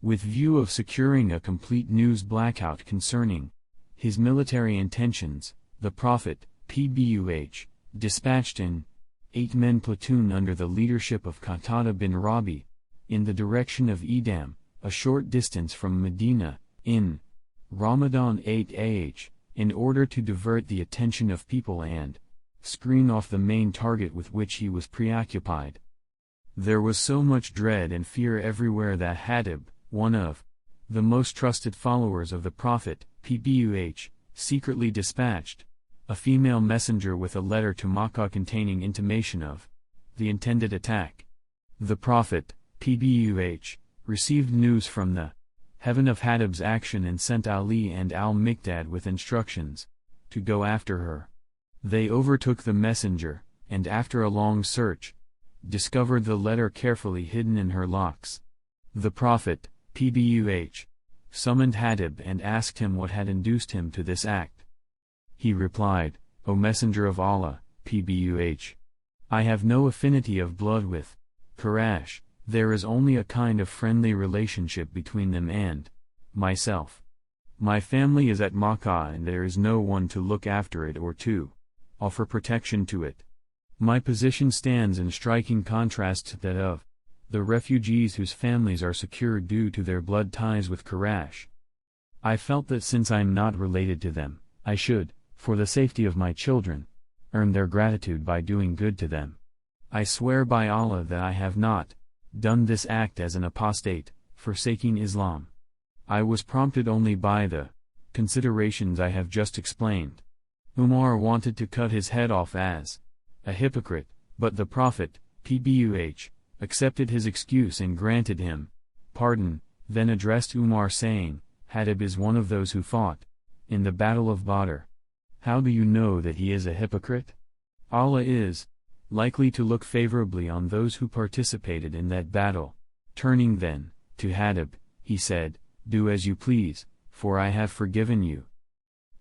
With view of securing a complete news blackout concerning his military intentions, the Prophet, PBUH, dispatched an 8-man platoon under the leadership of Qatada bin Rabi, in the direction of Edam, a short distance from Medina, in Ramadan 8 in order to divert the attention of people and screen off the main target with which he was preoccupied. There was so much dread and fear everywhere that Hatib, one of the most trusted followers of the Prophet, PBUH, secretly dispatched a female messenger with a letter to Makkah containing intimation of the intended attack. The Prophet, PBUH, received news from the heaven of Hatib's action and sent Ali and al-Miqdad with instructions to go after her. They overtook the messenger, and after a long search, discovered the letter carefully hidden in her locks. The Prophet, PBUH, summoned Hatib and asked him what had induced him to this act. He replied, "O Messenger of Allah, PBUH, I have no affinity of blood with Quraysh. There is only a kind of friendly relationship between them and myself. My family is at Makkah and there is no one to look after it or to offer protection to it. My position stands in striking contrast to that of the refugees whose families are secure due to their blood ties with Quraysh. I felt that since I am not related to them, I should, for the safety of my children, earn their gratitude by doing good to them. I swear by Allah that I have not done this act as an apostate, forsaking Islam. I was prompted only by the considerations I have just explained." Umar wanted to cut his head off as a hypocrite, but the Prophet, PBUH, accepted his excuse and granted him pardon, then addressed Umar saying, "Hatib is one of those who fought in the Battle of Badr. How do you know that he is a hypocrite? Allah is likely to look favorably on those who participated in that battle." Turning then to Hatib, he said, "Do as you please, for I have forgiven you."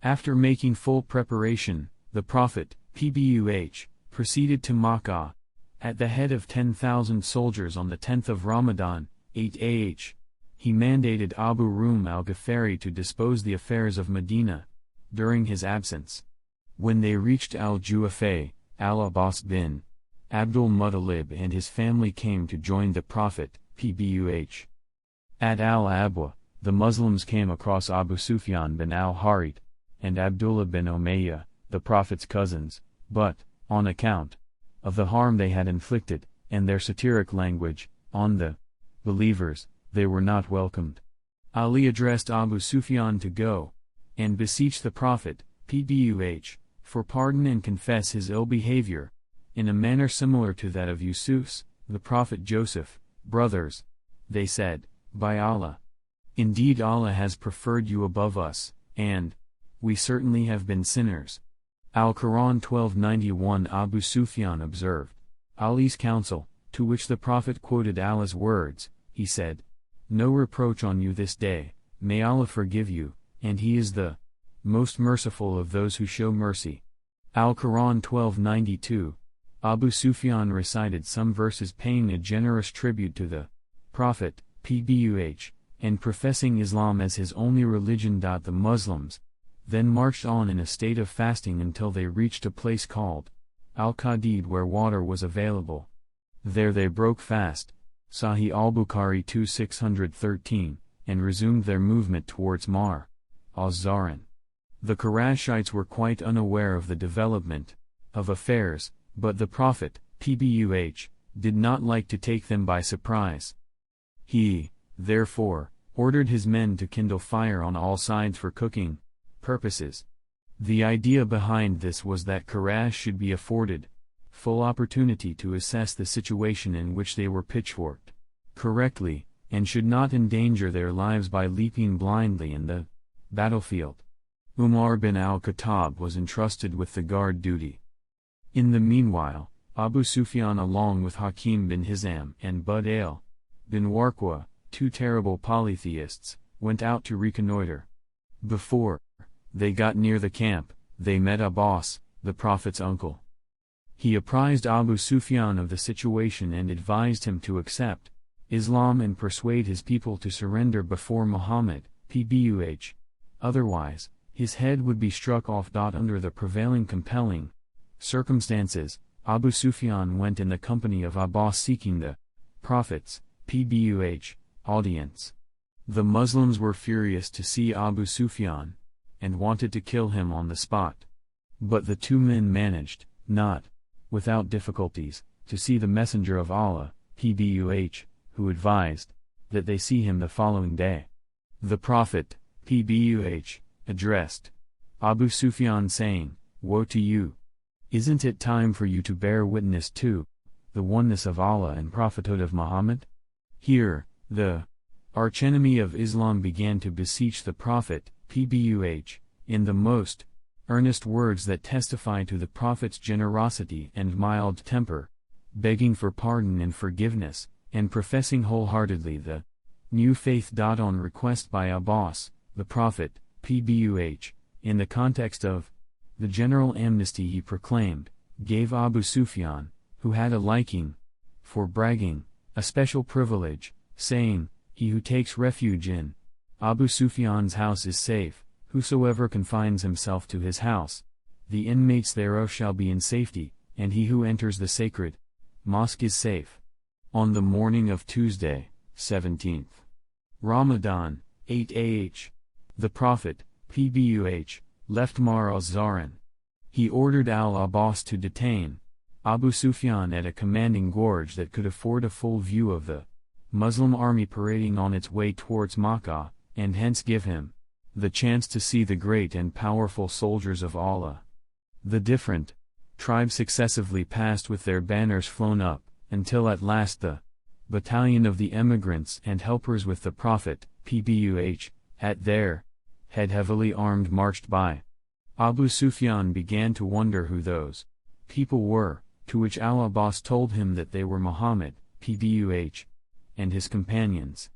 After making full preparation, the Prophet, PBUH, proceeded to Makkah, at the head of 10,000 soldiers on the 10th of Ramadan, 8 He mandated Abu Rum al-Ghafari to dispose the affairs of Medina during his absence. When they reached al-Ju'afah, al-Abbas bin Abdul Muttalib and his family came to join the Prophet, PBUH. At al-Abwa, the Muslims came across Abu Sufyan bin al-Harith and Abdullah bin Umayyah, the Prophet's cousins, but, on account of the harm they had inflicted, and their satiric language, on the believers, they were not welcomed. Ali addressed Abu Sufyan to go and beseech the Prophet, PBUH, for pardon and confess his ill behavior, in a manner similar to that of Yusuf's, the Prophet Joseph. "Brothers," they said, "by Allah, indeed Allah has preferred you above us, and we certainly have been sinners." Al-Quran 1291. Abu Sufyan observed Ali's counsel, to which the Prophet quoted Allah's words. He said, "No reproach on you this day, may Allah forgive you, and He is the most merciful of those who show mercy." Al-Quran 1292. Abu Sufyan recited some verses paying a generous tribute to the Prophet, PBUH, and professing Islam as his only religion. The Muslims then marched on in a state of fasting until they reached a place called Al-Qadid where water was available. There they broke fast, Sahih al-Bukhari 2613, and resumed their movement towards Mar az-Zaran. The Qurayshites were quite unaware of the development of affairs, but the Prophet, PBUH, did not like to take them by surprise. He, therefore, ordered his men to kindle fire on all sides for cooking purposes. The idea behind this was that Quraysh should be afforded full opportunity to assess the situation in which they were pitchforked correctly, and should not endanger their lives by leaping blindly in the battlefield. Umar bin al-Khattab was entrusted with the guard duty. In the meanwhile, Abu Sufyan along with Hakim bin Hizam and Budail bin Warqa, two terrible polytheists, went out to reconnoiter. Before they got near the camp, they met Abbas, the Prophet's uncle. He apprised Abu Sufyan of the situation and advised him to accept Islam and persuade his people to surrender before Muhammad, PBUH. Otherwise, his head would be struck off. Under the prevailing compelling circumstances, Abu Sufyan went in the company of Abbas seeking the Prophet's, PBUH, audience. The Muslims were furious to see Abu Sufyan, and wanted to kill him on the spot. But the two men managed, not without difficulties, to see the Messenger of Allah, PBUH, who advised that they see him the following day. The Prophet, PBUH, addressed Abu Sufyan saying, "Woe to you! Isn't it time for you to bear witness to the oneness of Allah and prophethood of Muhammad?" Here, the archenemy of Islam began to beseech the Prophet, PBUH, in the most earnest words that testify to the Prophet's generosity and mild temper, begging for pardon and forgiveness, and professing wholeheartedly the new faith. On request by Abbas, the Prophet, PBUH, in the context of the general amnesty he proclaimed, gave Abu Sufyan, who had a liking for bragging, a special privilege, saying, "He who takes refuge in Abu Sufyan's house is safe, whosoever confines himself to his house, the inmates thereof shall be in safety, and he who enters the sacred mosque is safe." On the morning of Tuesday, 17th Ramadan, 8 the Prophet, PBUH, left Mar al-Zaran. He ordered al-Abbas to detain Abu Sufyan at a commanding gorge that could afford a full view of the Muslim army parading on its way towards Makkah, and hence give him the chance to see the great and powerful soldiers of Allah. The different tribes successively passed with their banners flown up, until at last the battalion of the emigrants and helpers with the Prophet, PBUH, at their head heavily armed marched by. Abu Sufyan began to wonder who those people were, to which al-Abbas told him that they were Muhammad, PBUH, and his companions.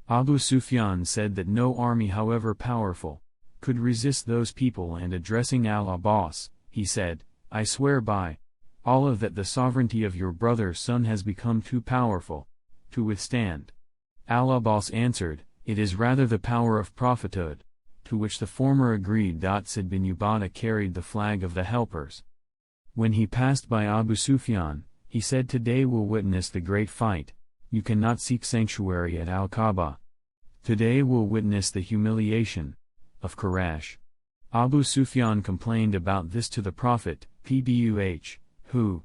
Abu Sufyan said that no army however powerful could resist those people, and addressing al-Abbas, he said, "I swear by Allah that the sovereignty of your brother's son has become too powerful to withstand." Al-Abbas answered, "It is rather the power of prophethood," to which the former agreed. Said bin Ubadah carried the flag of the helpers. When he passed by Abu Sufyan, he said, "Today we'll witness the great fight. You cannot seek sanctuary at Al-Kaaba. Today we'll witness the humiliation of Quraysh." Abu Sufyan complained about this to the Prophet, PBUH, who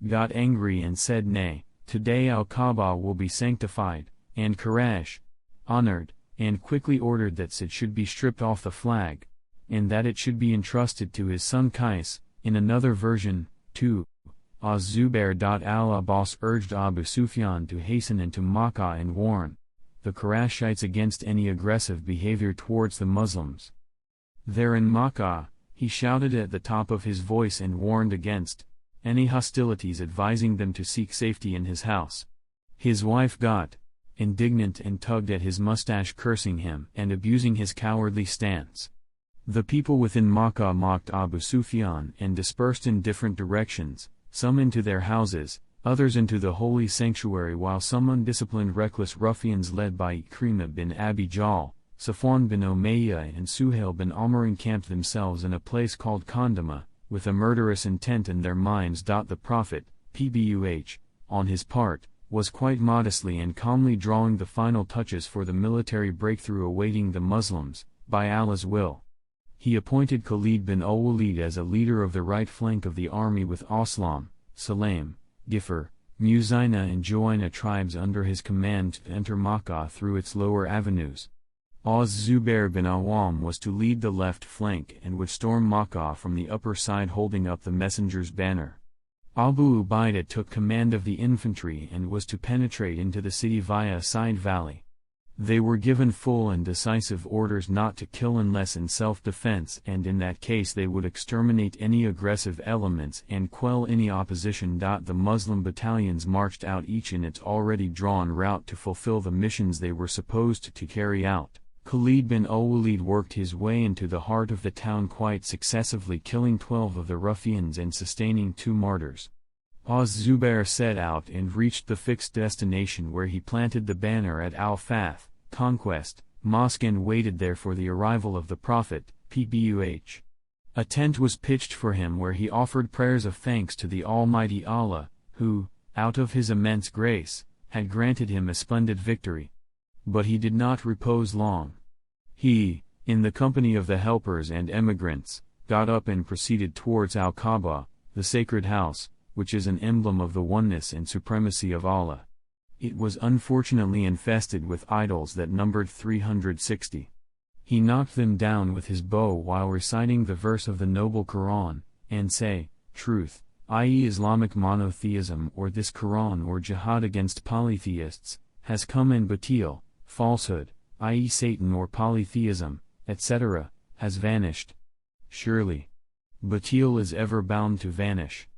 got angry and said, "Nay, today Al-Kaaba will be sanctified, and Quraysh honored," and quickly ordered that it should be stripped off the flag, and that it should be entrusted to his son Qais. In another version, to Az-Zubair. Al-Abbas urged Abu Sufyan to hasten into Makkah and warn the Qurayshites against any aggressive behavior towards the Muslims. There in Makkah, he shouted at the top of his voice and warned against any hostilities, advising them to seek safety in his house. His wife got indignant and tugged at his mustache, cursing him and abusing his cowardly stance. The people within Makkah mocked Abu Sufyan and dispersed in different directions, some into their houses, others into the holy sanctuary, while some undisciplined reckless ruffians led by Ikrimah bin Abi Jahl, Safwan bin Umayyah and Suhail bin Amr encamped themselves in a place called Kandama, with a murderous intent in their minds. The Prophet, PBUH, on his part, was quite modestly and calmly drawing the final touches for the military breakthrough awaiting the Muslims, by Allah's will. He appointed Khalid bin al-Walid as a leader of the right flank of the army, with Aslam, Salaim, Gifr, Muzayna and Joina tribes under his command to enter Makkah through its lower avenues. Az-Zubair bin Awam was to lead the left flank and would storm Makkah from the upper side, holding up the messenger's banner. Abu Ubaidah took command of the infantry and was to penetrate into the city via a side valley. They were given full and decisive orders not to kill unless in self-defense, and in that case they would exterminate any aggressive elements and quell any opposition. The Muslim battalions marched out each in its already drawn route to fulfill the missions they were supposed to carry out. Khalid bin al-Walid worked his way into the heart of the town quite successively, killing 12 of the ruffians and sustaining 2 martyrs. Az-Zubair set out and reached the fixed destination where he planted the banner at Al-Fath, conquest, mosque, and waited there for the arrival of the Prophet, PBUH. A tent was pitched for him where he offered prayers of thanks to the Almighty Allah, who, out of His immense grace, had granted him a splendid victory. But he did not repose long. He, in the company of the helpers and emigrants, got up and proceeded towards Al-Kaaba, the sacred house, which is an emblem of the oneness and supremacy of Allah. It was unfortunately infested with idols that numbered 360. He knocked them down with his bow while reciting the verse of the noble Quran, and say, truth, i.e. Islamic monotheism or this Quran or jihad against polytheists, has come, and batil, falsehood, i.e. Satan or polytheism, etc., has vanished. Surely, batil is ever bound to vanish.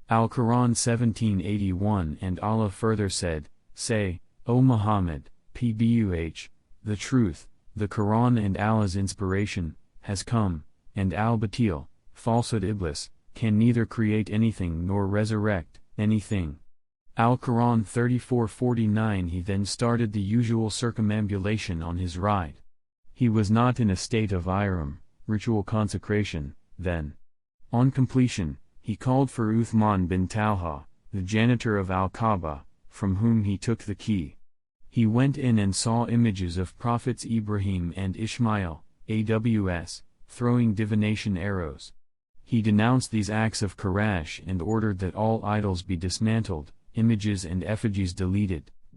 Al-Quran 1781. And Allah further said, say, O Muhammad, PBUH, the truth, the Quran and Allah's inspiration, has come, and al-batil, falsehood Iblis, can neither create anything nor resurrect anything. Al-Quran 34:49. He then started the usual circumambulation on his ride. He was not in a state of ihram, ritual consecration, then. On completion, he called for Uthman bin Talha, the janitor of Al-Kaaba, from whom he took the key. He went in and saw images of prophets Ibrahim and Ishmael, AWS, throwing divination arrows. He denounced these acts of Quraysh and ordered that all idols be dismantled, images and effigies deleted.